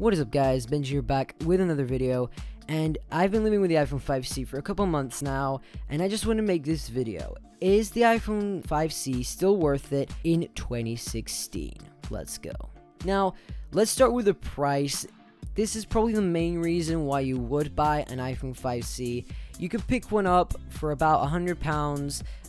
What is up guys, Benji here back with another video, and I've been living with the iPhone 5C for a couple months now, and I just want to make this video. Is the iPhone 5C still worth it in 2016? Let's go. Now, let's start with the price. This is probably the main reason why you would buy an iPhone 5C. You could pick one up for about £100,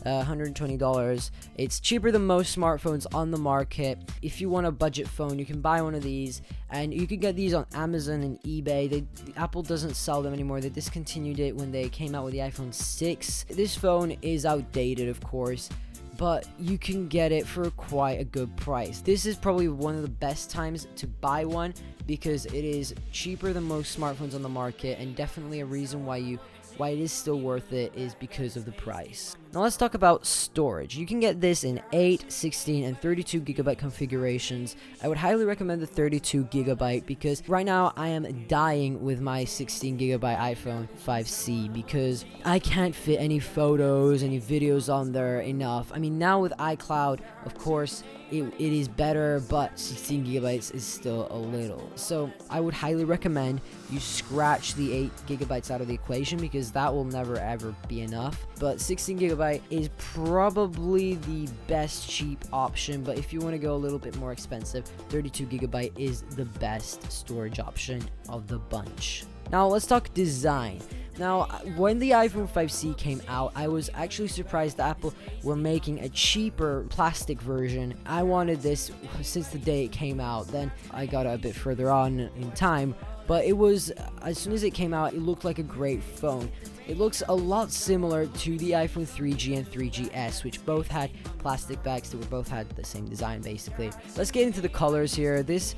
$120. It's cheaper than most smartphones on the market. If you want a budget phone, you can buy one of these, and you can get these on Amazon and eBay. Apple doesn't sell them anymore. They discontinued it when they came out with the iPhone 6. This phone is outdated, of course, but you can get it for quite a good price. This is probably one of the best times to buy one because it is cheaper than most smartphones on the market, and definitely a reason why it is still worth it is because of the price. Now let's talk about storage. You can get this in 8, 16, and 32 gigabyte configurations. I would highly recommend the 32 gigabyte because right now I am dying with my 16 gigabyte iPhone 5C because I can't fit any photos, any videos on there enough. I mean, now with iCloud, of course, it is better, but 16 gigabytes is still a little. So I would highly recommend you scratch the 8 gigabytes out of the equation because that will never ever be enough. But 16 gigabyte is probably the best cheap option, but if you want to go a little bit more expensive, 32 gigabyte is the best storage option of the bunch. Now let's talk design. Now, when the iPhone 5C came out, I was actually surprised that Apple were making a cheaper plastic version. I wanted this since the day it came out. Then I got it a bit further on in time, but it was, as soon as it came out, it looked like a great phone. It looks a lot similar to the iPhone 3G and 3GS, which both had plastic backs that both had the same design basically. Let's get into the colors here. This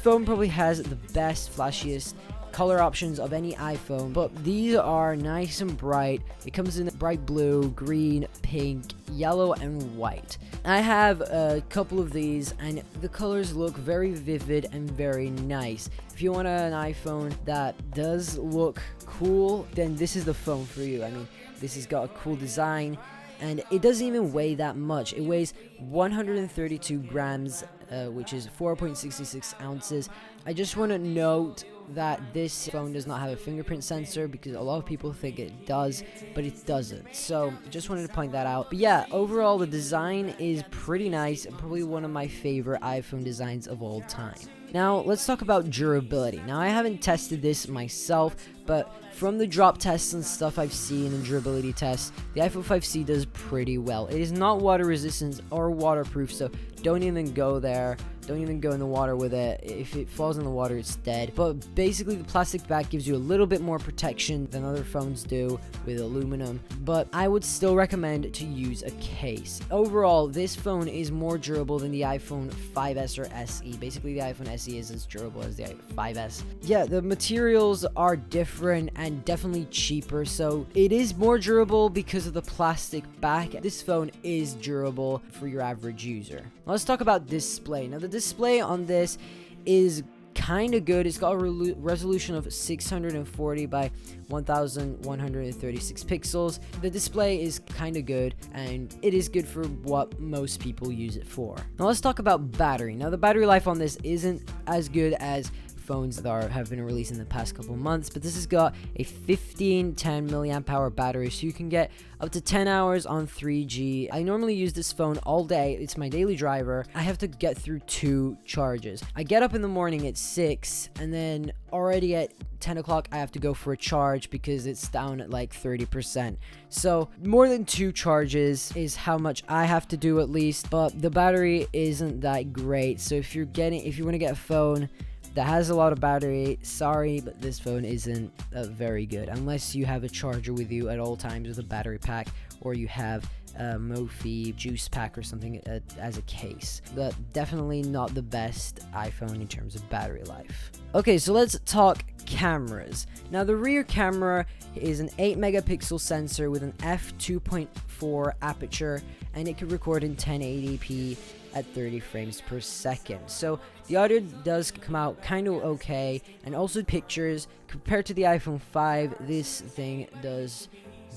phone probably has the best, flashiest color options of any iPhone, but these are nice and bright. It comes in bright blue, green, pink, yellow, and white. I have a couple of these, and the colors look very vivid and very nice. If you want an iPhone that does look cool, then this is the phone for you. I mean, this has got a cool design, and it doesn't even weigh that much. It weighs 132 grams, which is 4.66 ounces. I just want to note that this phone does not have a fingerprint sensor because a lot of people think it does, but it doesn't. So just wanted to point that out. But yeah, overall the design is pretty nice and probably one of my favorite iPhone designs of all time. Now let's talk about durability. Now I haven't tested this myself, but from the drop tests and stuff I've seen and durability tests, the iPhone 5C does pretty well. It is not water resistant or waterproof, so don't even go there. Don't even go in the water with it. If it falls in the water, it's dead. But basically, the plastic back gives you a little bit more protection than other phones do with aluminum. But I would still recommend to use a case. Overall, this phone is more durable than the iPhone 5S or SE. Basically, the iPhone SE is as durable as the 5S. Yeah, the materials are different and definitely cheaper, so it is more durable because of the plastic back. This phone is durable for your average user. Now, let's talk about display. Now, the display on this is kind of good. It's got a resolution of 640 by 1136 pixels. The display is kind of good, and it is good for what most people use it for. Now let's talk about battery. Now the battery life on this isn't as good as phones that have been released in the past couple months, but this has got a 1510 milliamp hour battery, so you can get up to 10 hours on 3G. I normally use this phone all day. It's my daily driver. I have to get through 2 charges. I get up in the morning at 6, and then already at 10 o'clock I have to go for a charge because it's down at like 30%. So more than 2 charges is how much I have to do at least, but the battery isn't that great. So if you want to get a phone that has a lot of battery, sorry, but this phone isn't very good unless you have a charger with you at all times with a battery pack, or you have a Mophie juice pack or something as a case. But definitely not the best iPhone in terms of battery life. Okay, so let's talk cameras. Now the rear camera is an 8 megapixel sensor with an f2.4 aperture, and it can record in 1080p at 30 frames per second. So the audio does come out kind of okay, and also pictures. Compared to the iPhone 5, this thing does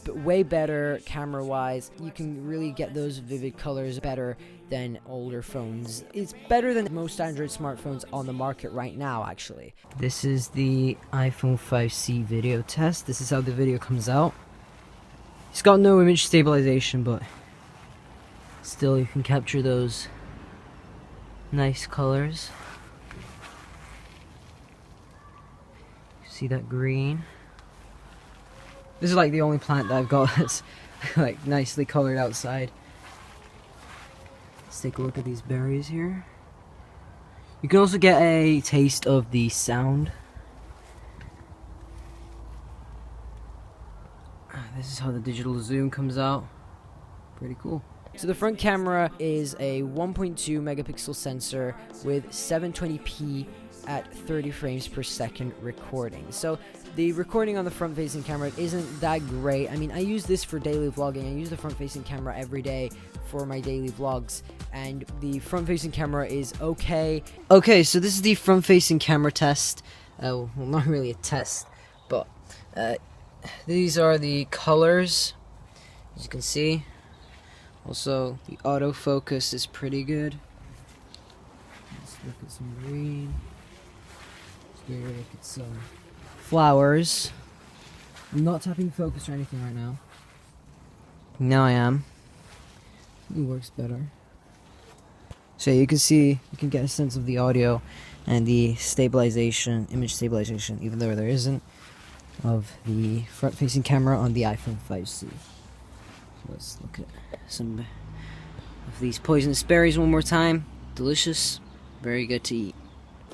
way better camera wise. You can really get those vivid colors better than older phones. It's better than most Android smartphones on the market right now, actually. This is the iPhone 5C video test. This is how the video comes out. It's got no image stabilization, but still you can capture those nice colors. See that green? This is like the only plant that I've got that's like nicely colored outside. Let's take a look at these berries here. You can also get a taste of the sound. This is how the digital zoom comes out. Pretty cool. So the front camera is a 1.2 megapixel sensor with 720p at 30 frames per second recording. So the recording on the front facing camera isn't that great. I mean, I use this for daily vlogging. I use the front facing camera every day for my daily vlogs, and the front facing camera is okay. Okay, so this is the front facing camera test. Well, not really a test, but these are the colors, as you can see. Also, the autofocus is pretty good. Let's look at some green. Let's look at some flowers. I'm not tapping focus or anything right now. Now I am. It works better. So you can see, you can get a sense of the audio and the stabilization, image stabilization, even though there isn't, of the front-facing camera on the iPhone 5C. So let's look at some of these poisonous berries one more time. Delicious, very good to eat.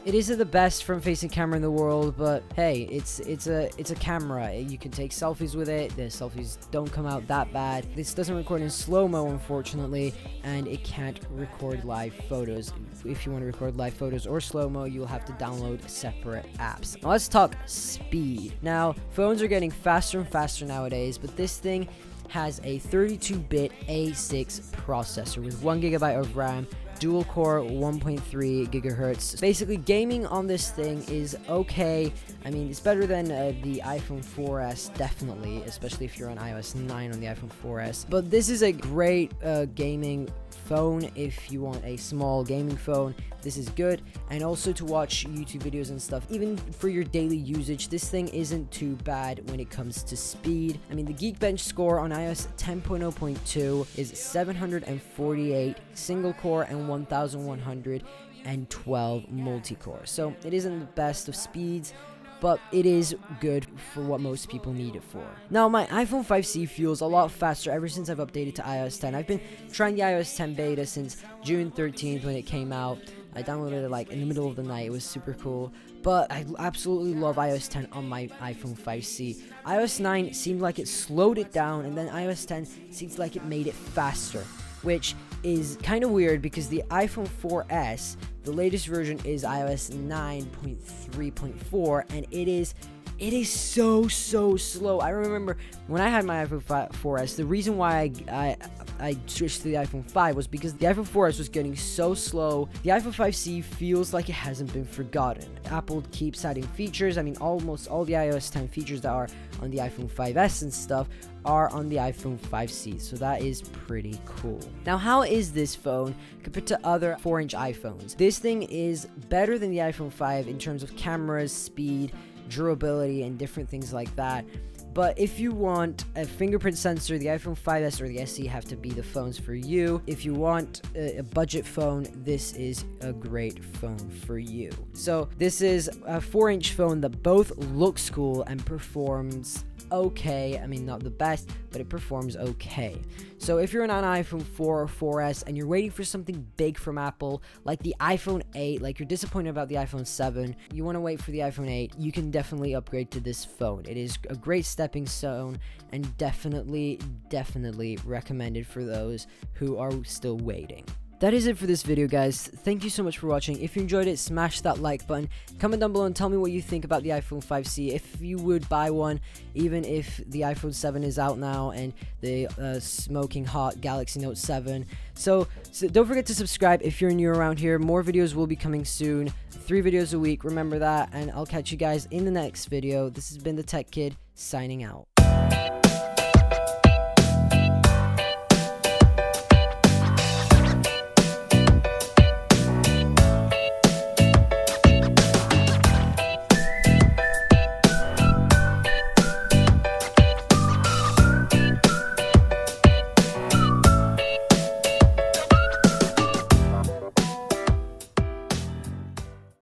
It isn't the best front-facing camera in the world, but hey, it's a camera. You can take selfies with it. The selfies don't come out that bad. This doesn't record in slow-mo, unfortunately, and it can't record live photos. If you want to record live photos or slow-mo, you'll have to download separate apps. Now let's talk speed. Now, phones are getting faster and faster nowadays, but this thing has a 32-bit A6 processor with 1 GB of RAM, dual core 1.3 gigahertz. Basically, gaming on this thing is okay. I mean, it's better than the iPhone 4S, definitely, especially if you're on iOS 9 on the iPhone 4S. But this is a great gaming phone if you want a small gaming phone. This is good, and also to watch YouTube videos and stuff. Even for your daily usage, this thing isn't too bad when it comes to speed. I mean, the Geekbench score on iOS 10.0.2 is 748 single core and 1112 multi-core. So it isn't the best of speeds, but it is good for what most people need it for. Now, my iPhone 5C feels a lot faster ever since I've updated to iOS 10. I've been trying the iOS 10 beta since June 13th when it came out. I downloaded it like in the middle of the night. It was super cool. But I absolutely love iOS 10 on my iPhone 5C. iOS 9 seemed like it slowed it down, and then iOS 10 seems like it made it faster, which is kind of weird because the iPhone 4S, the latest version, is iOS 9.3.4, and it is so slow. I remember when I had my iPhone 4S, the reason why I switched to the iPhone 5 was because the iPhone 4S was getting so slow. The iPhone 5C feels like it hasn't been forgotten. Apple keeps adding features. I mean, almost all the iOS 10 features that are on the iPhone 5S and stuff are on the iPhone 5C, so that is pretty cool. Now, how is this phone compared to other 4-inch iPhones? This thing is better than the iPhone 5 in terms of cameras, speed, durability, and different things like that. But if you want a fingerprint sensor, the iPhone 5S or the SE have to be the phones for you. If you want a budget phone, this is a great phone for you. So this is a 4-inch phone that both looks cool and performs okay. I mean, not the best, but it performs okay. So if you're on an iPhone 4 or 4S and you're waiting for something big from Apple, like the iPhone 8, like you're disappointed about the iPhone 7, you want to wait for the iPhone 8, you can definitely upgrade to this phone. It is a great stepping stone and definitely recommended for those who are still waiting. That is it for this video, guys. Thank you so much for watching. If you enjoyed it, smash that like button. Comment down below and tell me what you think about the iPhone 5C. If you would buy one, even if the iPhone 7 is out now and the smoking hot Galaxy Note 7. So don't forget to subscribe if you're new around here. More videos will be coming soon. 3 videos a week. Remember that. And I'll catch you guys in the next video. This has been the Tech Kid, signing out.